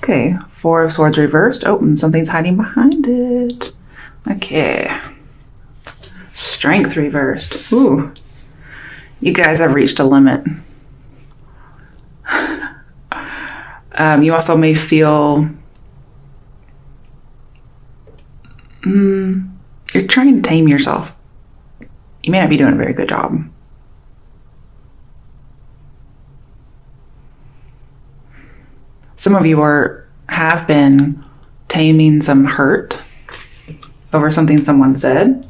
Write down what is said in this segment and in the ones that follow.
Okay, Four of Swords reversed. Oh, and something's hiding behind it. Okay. Strength reversed. Ooh. You guys have reached a limit. You also may feel you're trying to tame yourself. You may not be doing a very good job. Some of you have been taming some hurt over something someone said.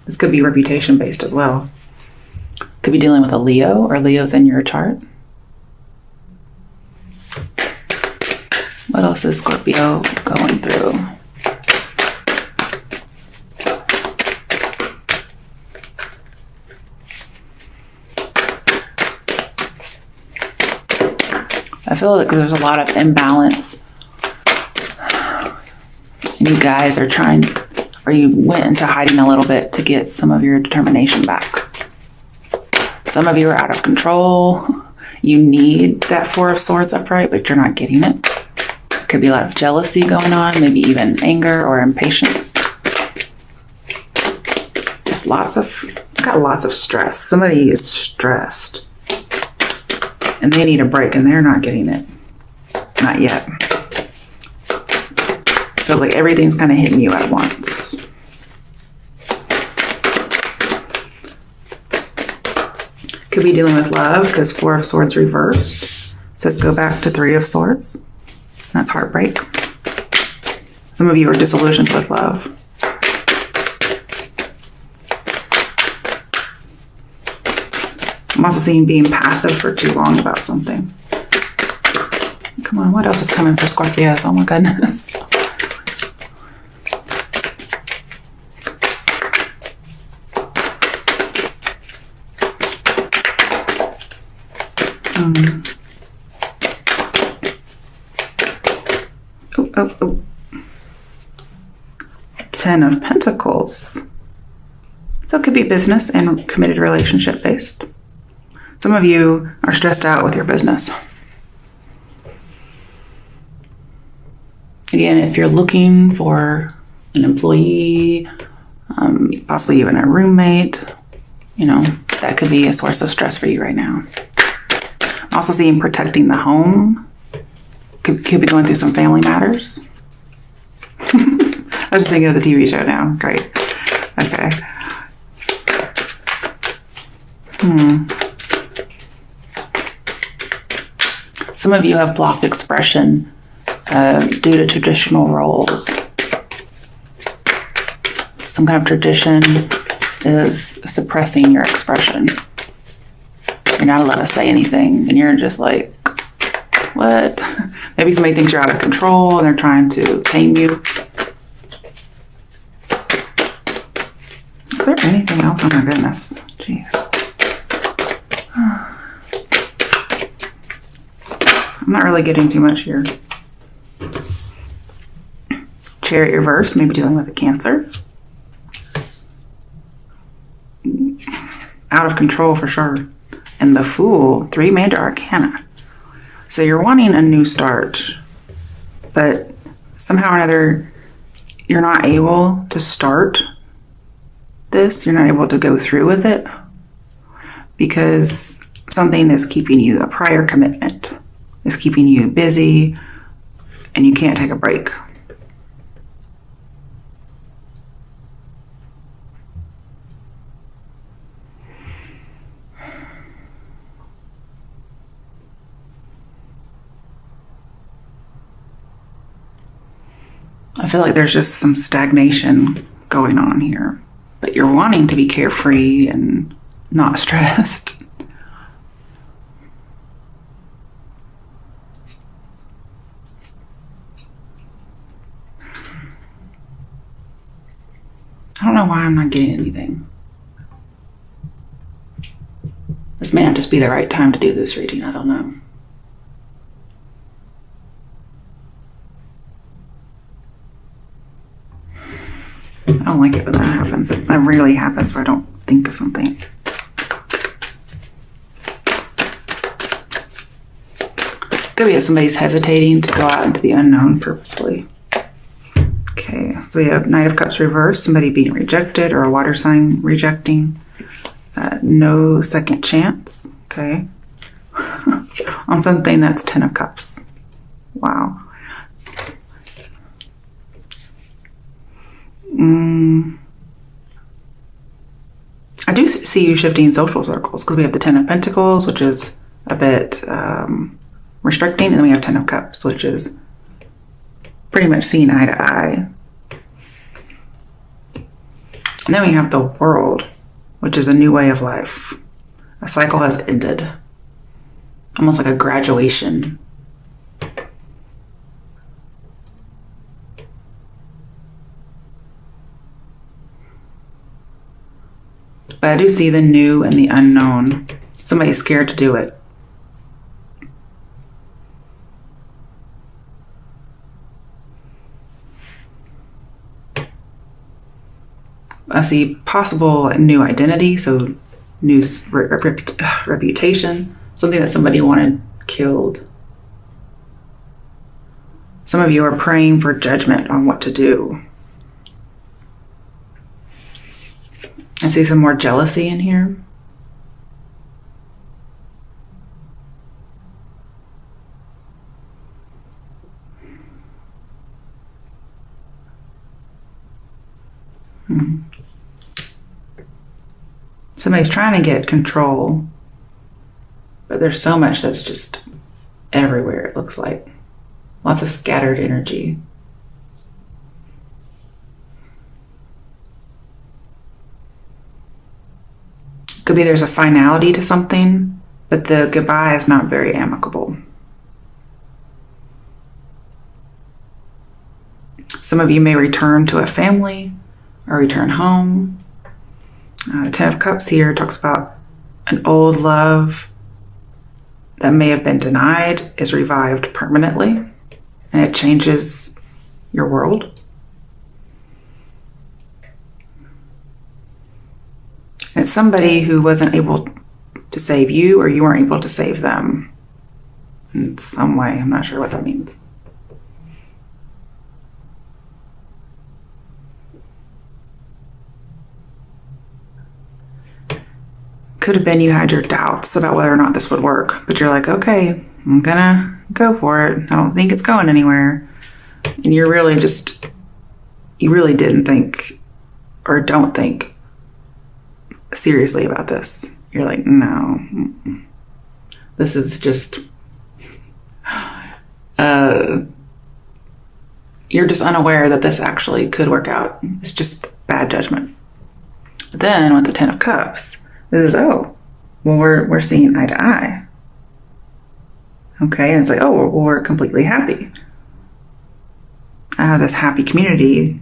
This could be reputation based as well. Could be dealing with a Leo or Leo's in your chart. What else is Scorpio going through? I feel like there's a lot of imbalance. And you guys are trying, or you went into hiding a little bit to get some of your determination back. Some of you are out of control. You need that Four of Swords upright, but you're not getting it. Could be a lot of jealousy going on, maybe even anger or impatience. Just got lots of stress. Somebody is stressed. And they need a break, and they're not getting it. Not yet. Feels like everything's kind of hitting you at once. Could be dealing with love, because Four of Swords reversed. Says go back to Three of Swords. That's heartbreak. Some of you are disillusioned with love. I'm also seeing being passive for too long about something. Come on, what else is coming for Scorpios? Oh my goodness. Oh. 10 of Pentacles. So it could be business and committed relationship based. Some of you are stressed out with your business. Again, if you're looking for an employee, possibly even a roommate, that could be a source of stress for you right now. I'm also seeing protecting the home. Could be going through some family matters. I was just thinking of the TV show now. Great. Okay. Some of you have blocked expression due to traditional roles. Some kind of tradition is suppressing your expression. You're not allowed to say anything, and you're just like, what? Maybe somebody thinks you're out of control and they're trying to tame you. Is there anything else? Oh my goodness. Jeez. I'm not really getting too much here. Chariot reversed, maybe dealing with a Cancer. Out of control for sure. And the Fool, 3 major arcana. So you're wanting a new start, but somehow or another, you're not able to start this. You're not able to go through with it because something is keeping you, a prior commitment is keeping you busy and you can't take a break. I feel like there's just some stagnation going on here, but you're wanting to be carefree and not stressed. I don't know why I'm not getting anything. This may not just be the right time to do this reading. I don't know. I don't like it when that happens. That rarely happens where I don't think of something. Could be that somebody's hesitating to go out into the unknown purposefully. Okay, so we have Knight of Cups reversed, somebody being rejected or a water sign rejecting. No second chance, okay. On something that's 10 of Cups. Wow. I do see you shifting social circles because we have the 10 of Pentacles, which is a bit restricting, and then we have 10 of Cups, which is pretty much seeing eye to eye. And then we have the World, which is a new way of life. A cycle has ended. Almost like a graduation. But I do see the new and the unknown. Somebody's scared to do it. I see possible new identity, so new reputation, something that somebody wanted killed. Some of you are praying for judgment on what to do. I see some more jealousy in here. Somebody's trying to get control, but there's so much that's just everywhere, it looks like. Lots of scattered energy. Could be there's a finality to something, but the goodbye is not very amicable. Some of you may return to a family or return home. The 10 of Cups here talks about an old love that may have been denied is revived permanently, and it changes your world. It's somebody who wasn't able to save you, or you weren't able to save them in some way. I'm not sure what that means. Could have been you had your doubts about whether or not this would work, but you're like, okay, I'm gonna go for it. I don't think it's going anywhere. And you're really you really didn't think or don't think seriously about this. You're like, no, this is just, you're just unaware that this actually could work out. It's just bad judgment. But then with the 10 of Cups, this is, oh, well, we're seeing eye to eye. Okay, and it's like, oh, well, we're completely happy. I have this happy community,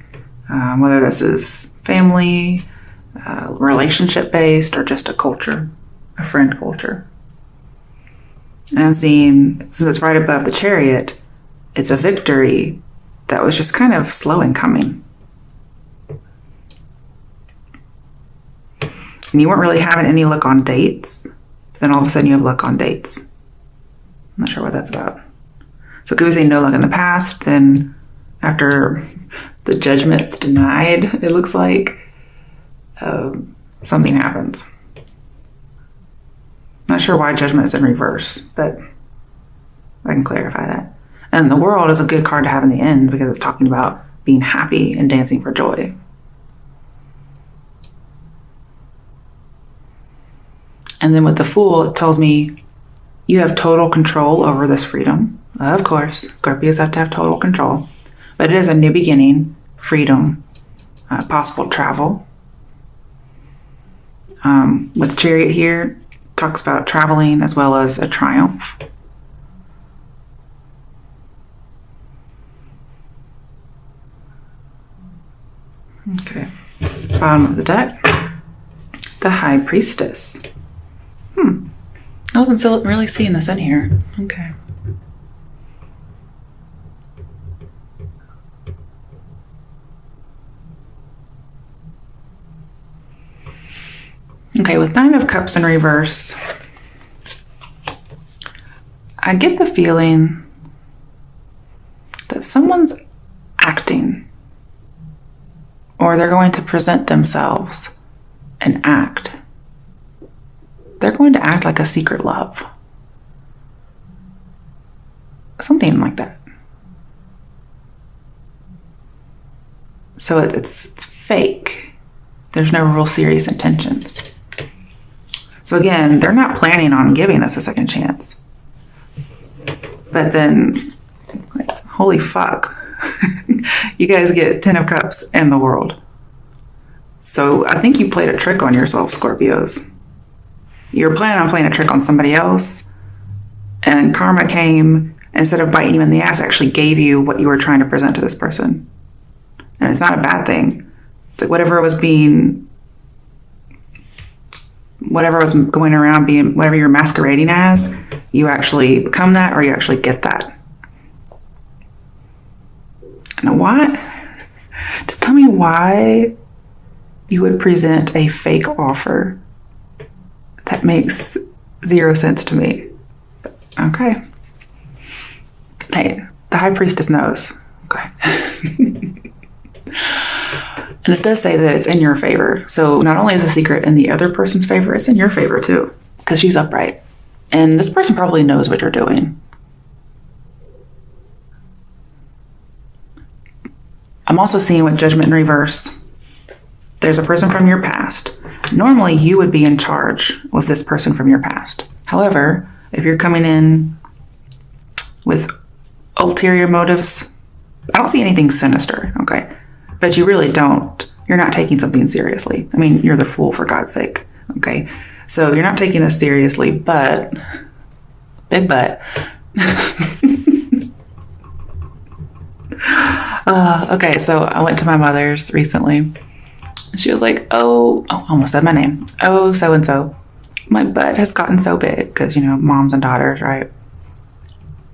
whether this is family, relationship-based, or just a culture, a friend culture. And I'm seeing, since it's right above the Chariot, it's a victory that was just kind of slow in coming. And you weren't really having any luck on dates. Then all of a sudden you have luck on dates. I'm not sure what that's about. So could we say no luck in the past? Then after the judgment's denied, it looks like something happens. Not sure why judgment is in reverse, but I can clarify that. And the World is a good card to have in the end because it's talking about being happy and dancing for joy. And then with the Fool, it tells me you have total control over this freedom. Of course, Scorpios have to have total control. But it is a new beginning, freedom, possible travel. With Chariot here, talks about traveling as well as a triumph. Okay, bottom of the deck, the High Priestess. I wasn't really seeing this in here. Okay. Okay, with 9 of Cups in reverse, I get the feeling that someone's acting, or they're going to present themselves and act. They're going to act like a secret love. Something like that. So it's fake. There's no real serious intentions. So again, they're not planning on giving us a second chance. But then, like, holy fuck. You guys get 10 of Cups and the World. So I think you played a trick on yourself, Scorpios. You're planning on playing a trick on somebody else, and karma came, instead of biting you in the ass, actually gave you what you were trying to present to this person. And it's not a bad thing. It's like whatever was going around being, whatever you're masquerading as, you actually become that, or you actually get that. And what? Just tell me why you would present a fake offer. That makes zero sense to me. Okay. Hey, the High Priestess knows. Okay. And this does say that it's in your favor. So not only is the secret in the other person's favor, it's in your favor too, because she's upright. And this person probably knows what you're doing. I'm also seeing with Judgment in reverse, there's a person from your past. Normally, you would be in charge with this person from your past. However, if you're coming in with ulterior motives, I don't see anything sinister, okay? But you really don't. You're not taking something seriously. I mean, you're the fool, for God's sake, okay? So you're not taking this seriously, but, big but. Okay, so I went to my mother's recently. She was like, oh, I almost said my name. Oh, so-and-so. My butt has gotten so big, because, you know, moms and daughters, right?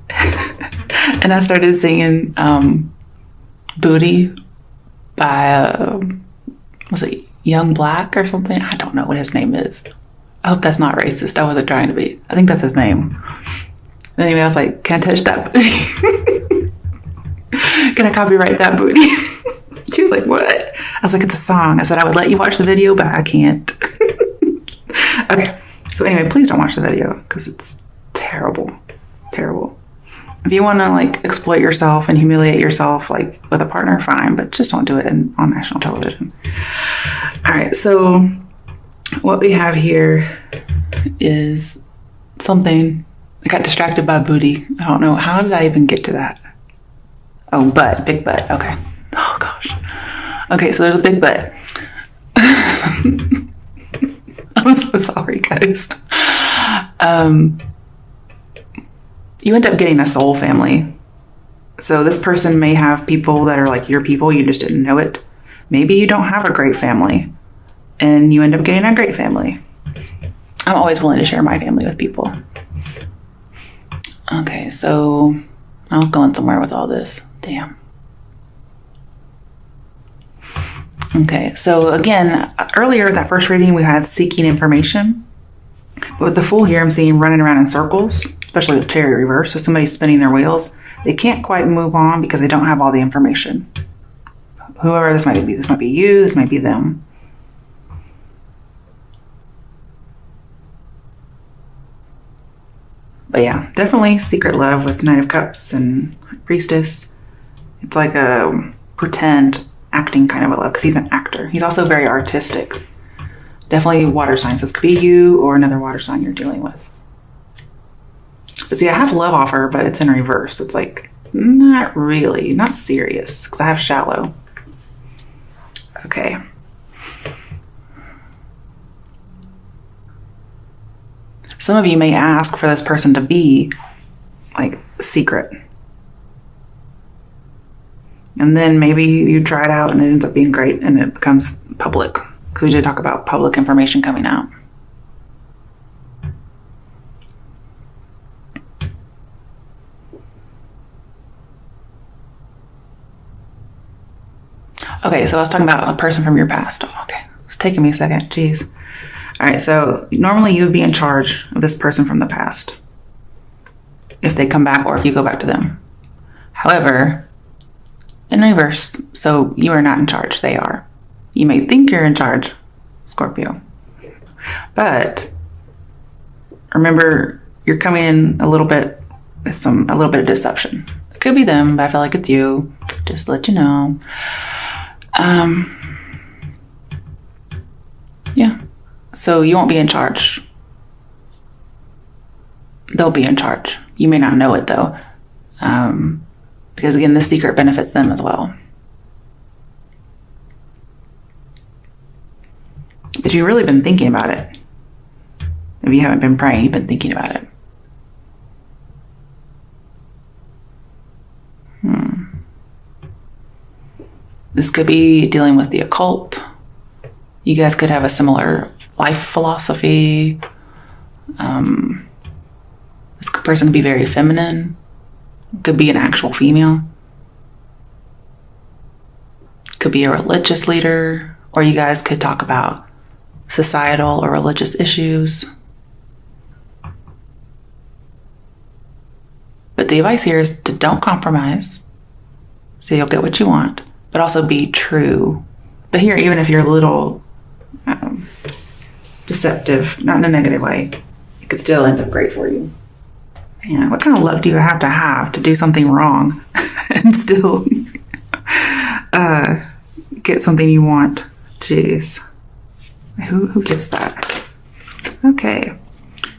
And I started singing Booty by, was it Young Black or something? I don't know what his name is. I hope that's not racist. I wasn't trying to be. I think that's his name. Anyway, I was like, can I touch that booty? Can I copyright that booty? She was like, what? I was like, it's a song. I said, I would let you watch the video, but I can't. Okay. So anyway, please don't watch the video, because it's terrible. Terrible. If you want to, like, exploit yourself and humiliate yourself, like, with a partner, fine, but just don't do it on national television. All right. So what we have here is something. I got distracted by booty. I don't know. How did I even get to that? Oh, butt. Big butt. Okay. Oh, gosh. Okay, so there's a big butt. I'm so sorry, guys. You end up getting a soul family. So this person may have people that are like your people. You just didn't know it. Maybe you don't have a great family, and you end up getting a great family. I'm always willing to share my family with people. Okay, so I was going somewhere with all this. Damn. Okay, so again, earlier that first reading we had seeking information. But with the Fool here, I'm seeing running around in circles, especially with Chariot reverse. So somebody's spinning their wheels. They can't quite move on because they don't have all the information. Whoever this might be you, this might be them. But yeah, definitely secret love with Knight of Cups and Priestess. It's like a pretend acting kind of a love, because he's an actor. He's also very artistic. Definitely water signs. This could be you or another water sign you're dealing with. But see, I have love offer, but it's in reverse. It's like, not really, not serious, because I have shallow. Okay. Some of you may ask for this person to be like secret. And then maybe you try it out and it ends up being great and it becomes public. Because we did talk about public information coming out. Okay, so I was talking about a person from your past. Oh, okay, it's taking me a second. Jeez. All right, so normally you would be in charge of this person from the past. if they come back or if you go back to them. However, in reverse, so you are not in charge, they are. You may think you're in charge, Scorpio. But remember, you're coming in a little bit with a little bit of deception. It could be them, but I feel like it's you. Just to let you know. Yeah. So you won't be in charge. They'll be in charge. You may not know it though. Because again, this secret benefits them as well. But you've really been thinking about it. If you haven't been praying, you've been thinking about it. This could be dealing with the occult. You guys could have a similar life philosophy. This person could be very feminine. Could be an actual female. Could be a religious leader. Or you guys could talk about societal or religious issues. But the advice here is to don't compromise, so you'll get what you want, but also be true. But here, even if you're a little deceptive, not in a negative way, it could still end up great for you. Man, what kind of luck do you have to do something wrong and still get something you want? Jeez. Who gets that? Okay.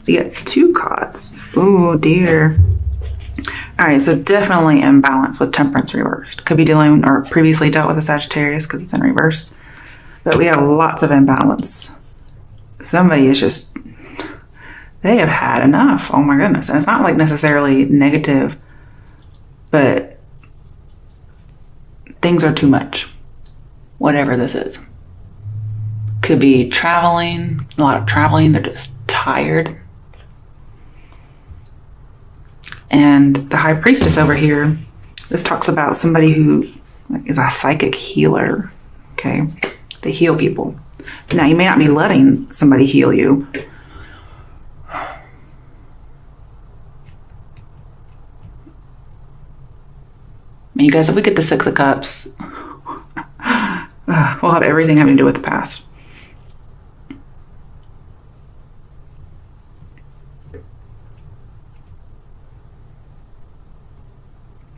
So you get 2 cards. Oh dear. All right, so definitely imbalance with temperance reversed. Could be dealing or previously dealt with a Sagittarius because it's in reverse. But we have lots of imbalance. Somebody is just, they have had enough. Oh my goodness. And it's not like necessarily negative, but things are too much. Whatever this is. Could be traveling, a lot of traveling. They're just tired. And the High Priestess over here, this talks about somebody who is a psychic healer, okay? They heal people. Now, you may not be letting somebody heal you. I mean, you guys, if we get the 6 of Cups, we'll have everything having to do with the past.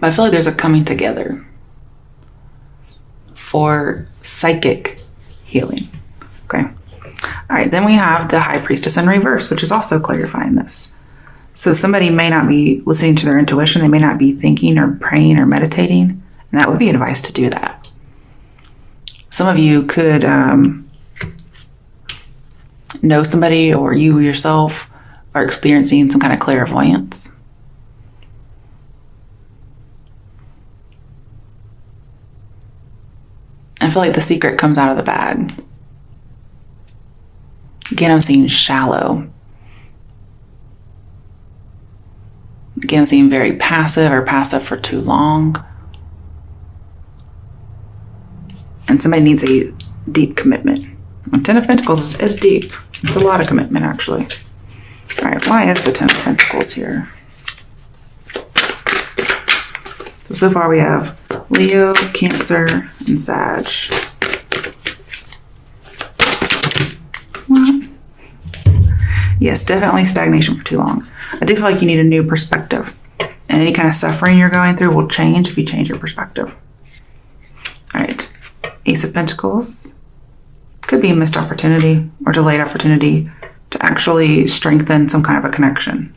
But I feel like there's a coming together for psychic healing. Okay. All right. Then we have the High Priestess in reverse, which is also clarifying this. So somebody may not be listening to their intuition. They may not be thinking or praying or meditating. And that would be advice to do that. Some of you could know somebody, or you yourself are experiencing some kind of clairvoyance. I feel like the secret comes out of the bag. Again, I'm seeing shallow. Again, I'm seeing very passive or passive for too long. And somebody needs a deep commitment. 10 of Pentacles is deep. It's a lot of commitment, actually. All right, why is the 10 of Pentacles here? So far we have Leo, Cancer, and Sag. Well, yes, definitely stagnation for too long. I do feel like you need a new perspective. And any kind of suffering you're going through will change if you change your perspective. All right, Ace of Pentacles. Could be a missed opportunity or delayed opportunity to actually strengthen some kind of a connection.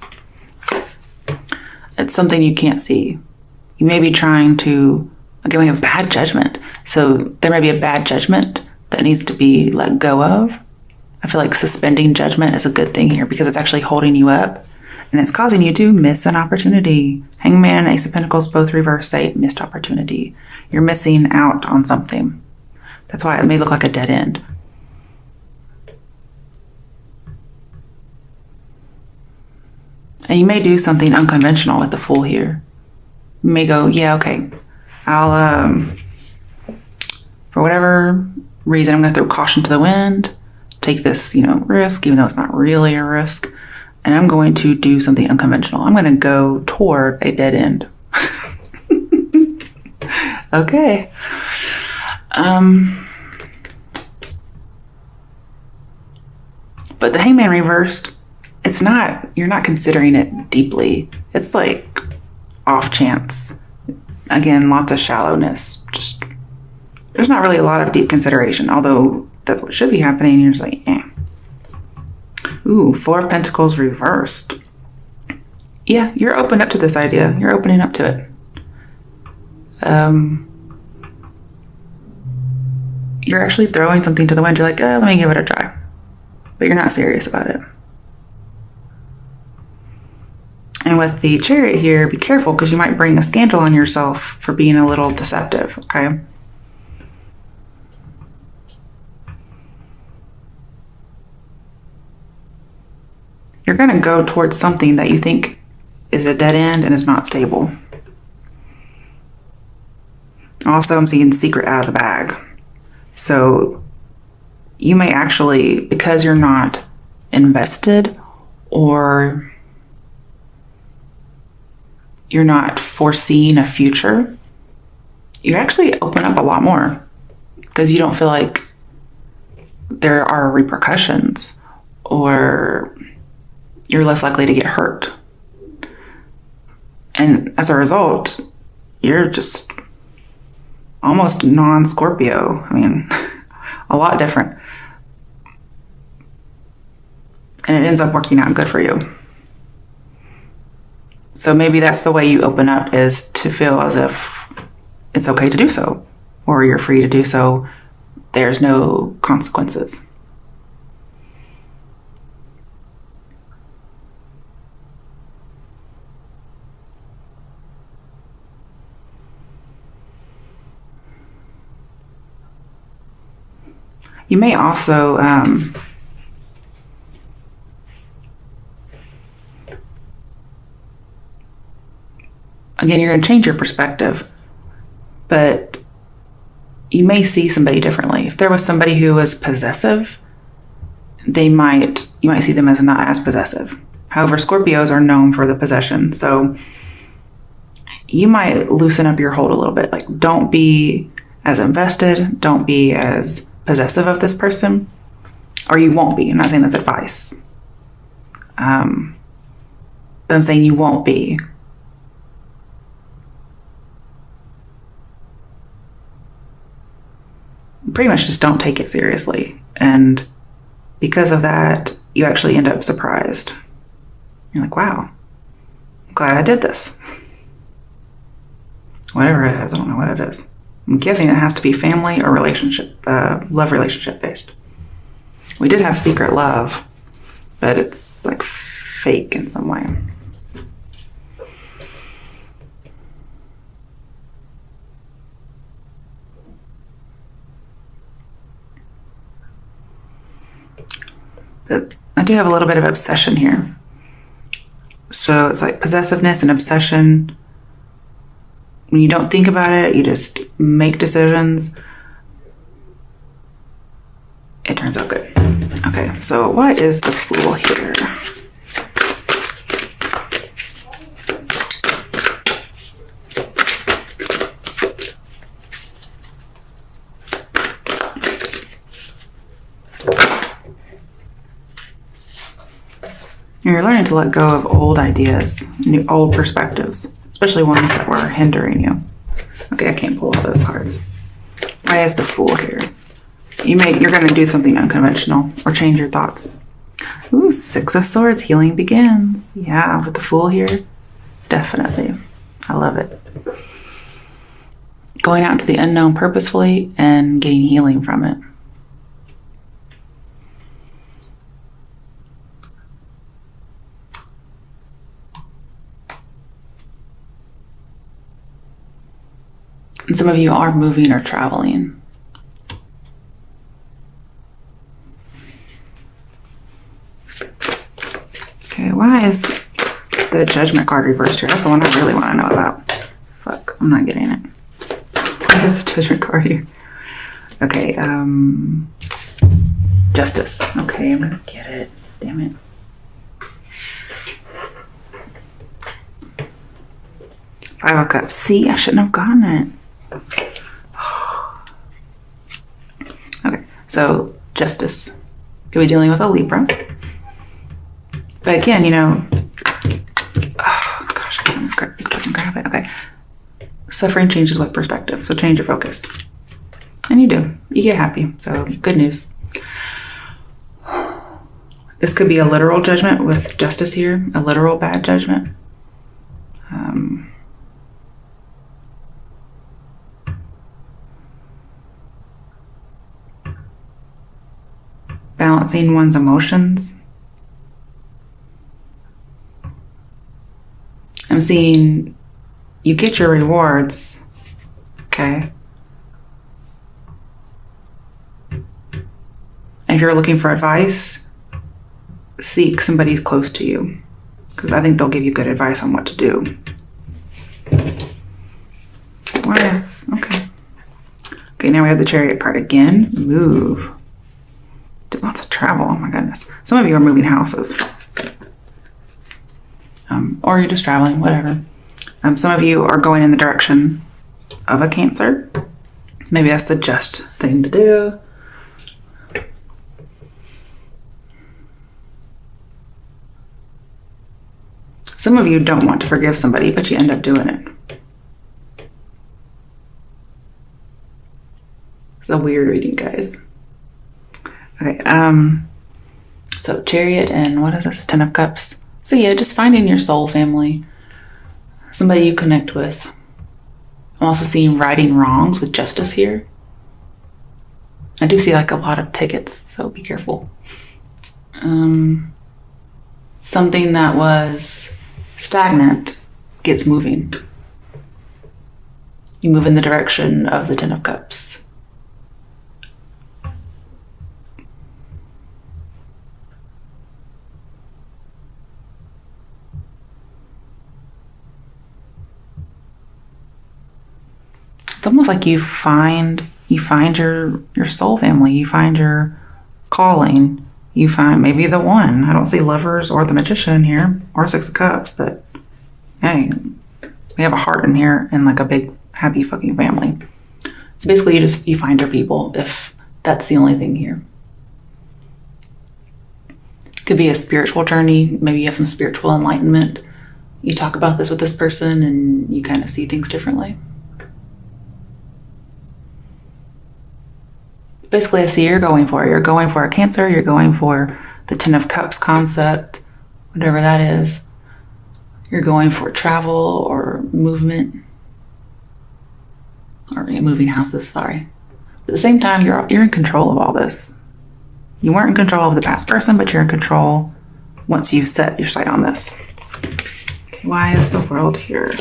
It's something you can't see. You may be trying to, again, we have bad judgment. So there may be a bad judgment that needs to be let go of. I feel like suspending judgment is a good thing here because it's actually holding you up and it's causing you to miss an opportunity. Hangman, Ace of Pentacles, both reverse say missed opportunity. You're missing out on something. That's why it may look like a dead end. And you may do something unconventional with the Fool here. You may go, yeah, okay, I'll, for whatever reason, I'm going to throw caution to the wind, take this, risk, even though it's not really a risk. And I'm going to do something unconventional. I'm going to go toward a dead end. Okay. But the Hangman reversed, you're not considering it deeply. It's like off chance. Again, lots of shallowness. Just, there's not really a lot of deep consideration, although that's what should be happening. You're just like, eh. Ooh, Four of Pentacles reversed. Yeah, you're open up to this idea. You're opening up to it. You're actually throwing something to the wind. You're like, let me give it a try. But you're not serious about it. And with the Chariot here, be careful because you might bring a scandal on yourself for being a little deceptive, okay? You're going to go towards something that you think is a dead end and is not stable. Also, I'm seeing secret out of the bag. So you may actually, because you're not invested or you're not foreseeing a future, you actually open up a lot more because you don't feel like there are repercussions or you're less likely to get hurt. And as a result, you're just almost non-Scorpio. I mean, a lot different. And it ends up working out good for you. So maybe that's the way you open up, is to feel as if it's okay to do so, or you're free to do so. There's no consequences. You may also again, you're going to change your perspective, but you may see somebody differently. If there was somebody who was possessive, you might see them as not as possessive. However, Scorpios are known for the possession, so you might loosen up your hold a little bit. Like, don't be as invested, don't be as possessive of this person, or you won't be. I'm not saying that's advice. But I'm saying you won't be. Pretty much just don't take it seriously. And because of that, you actually end up surprised. You're like, wow, I'm glad I did this. Whatever it is, I don't know what it is. I'm guessing it has to be family or relationship, love relationship based. We did have secret love, but it's like fake in some way. But I do have a little bit of obsession here. So it's like possessiveness and obsession. When you don't think about it, you just make decisions. It turns out good. Okay, so what is the Fool here? You're learning to let go of old ideas, old perspectives, especially ones that were hindering you. Okay, I can't pull all those cards. Why is the Fool here? You're going to do something unconventional or change your thoughts. Ooh, Six of Swords, healing begins. Yeah, with the Fool here, definitely. I love it. Going out into the unknown purposefully and getting healing from it. And some of you are moving or traveling. Okay, why is the Judgment card reversed here? That's the one I really want to know about. Fuck, I'm not getting it. Why is the Judgment card here? Okay, Justice. Okay, I'm gonna get it. Damn it. Five of Cups. See, I shouldn't have gotten it. Okay, so Justice. Could be dealing with a Libra. But again, you know, oh gosh, I can't grab it. Okay. Suffering changes with perspective, so change your focus. And you do. You get happy, so good news. This could be a literal judgment with Justice here, a literal bad judgment. Balancing one's emotions. I'm seeing you get your rewards, okay? And if you're looking for advice, seek somebody close to you, because I think they'll give you good advice on what to do. Yes, okay. Okay, now we have the Chariot card again. Move. Did lots of travel, oh my goodness. Some of you are moving houses. Or you're just traveling, whatever. Some of you are going in the direction of a Cancer. Maybe that's the just thing to do. Some of you don't want to forgive somebody, but you end up doing it. It's a weird reading, guys. Okay, so Chariot and what is this? 10 of Cups. So yeah, just finding your soul family. Somebody you connect with. I'm also seeing righting wrongs with Justice here. I do see like a lot of tickets, so be careful. Something that was stagnant gets moving. You move in the direction of the 10 of Cups. It's almost like you find your soul family, you find your calling, you find maybe the one. I don't see Lovers or the Magician here or 6 of Cups, but hey, we have a heart in here and like a big happy fucking family. So basically you find your people if that's the only thing here. Could be a spiritual journey. Maybe you have some spiritual enlightenment. You talk about this with this person and you kind of see things differently. Basically, I see you're going for it. You're going for a Cancer. You're going for the 10 of Cups concept, whatever that is. You're going for travel or movement. Or moving houses, sorry. But at the same time, you're in control of all this. You weren't in control of the past person, but you're in control once you've set your sight on this. Okay, why is the World here?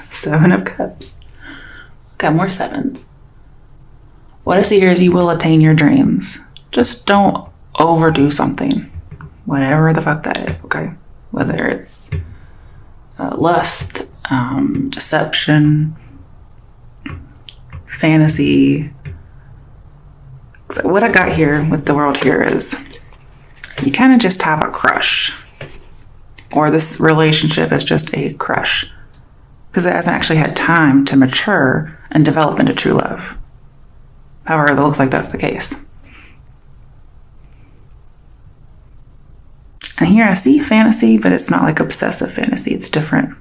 Seven of Cups. Got more sevens. What I see here is you will attain your dreams. Just don't overdo something. Whatever the fuck that is, okay? Whether it's lust, deception, fantasy. So what I got here with the World here is you kind of just have a crush. Or this relationship is just a crush. Because it hasn't actually had time to mature and develop into true love. However, it looks like that's the case. And here I see fantasy, but it's not like obsessive fantasy. It's different.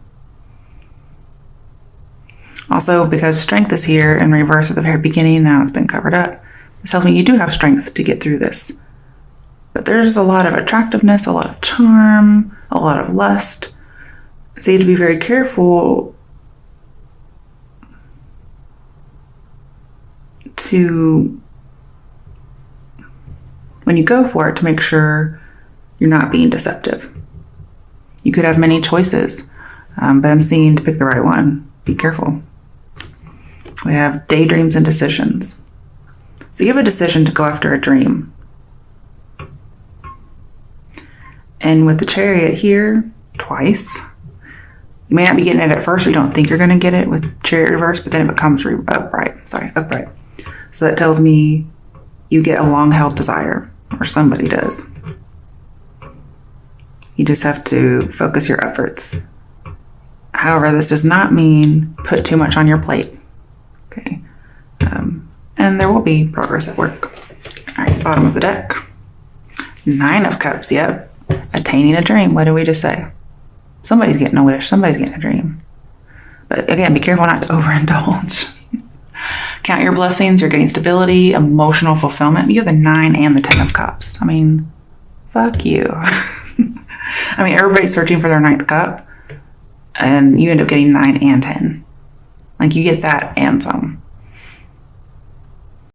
Also, because strength is here in reverse at the very beginning, now it's been covered up. This tells me you do have strength to get through this. But there's a lot of attractiveness, a lot of charm, a lot of lust. So you have to be very careful to, when you go for it, to make sure you're not being deceptive. You could have many choices, but I'm seeing to pick the right one. Be careful. We have daydreams and decisions. So you have a decision to go after a dream. And with the Chariot here, twice. You may not be getting it at first, or you don't think you're going to get it with Chariot reverse, but then it becomes upright. So that tells me you get a long-held desire, or somebody does. You just have to focus your efforts. However, this does not mean put too much on your plate. Okay. And there will be progress at work. All right, bottom of the deck. 9 of Cups, yep. Attaining a dream. What did we just say? Somebody's getting a wish. Somebody's getting a dream. But again, be careful not to overindulge. Count your blessings. You're getting stability, emotional fulfillment. You have the 9 and the 10 of Cups. I mean, fuck you. I mean, everybody's searching for their 9th cup, and you end up getting 9 and 10. Like, you get that and some.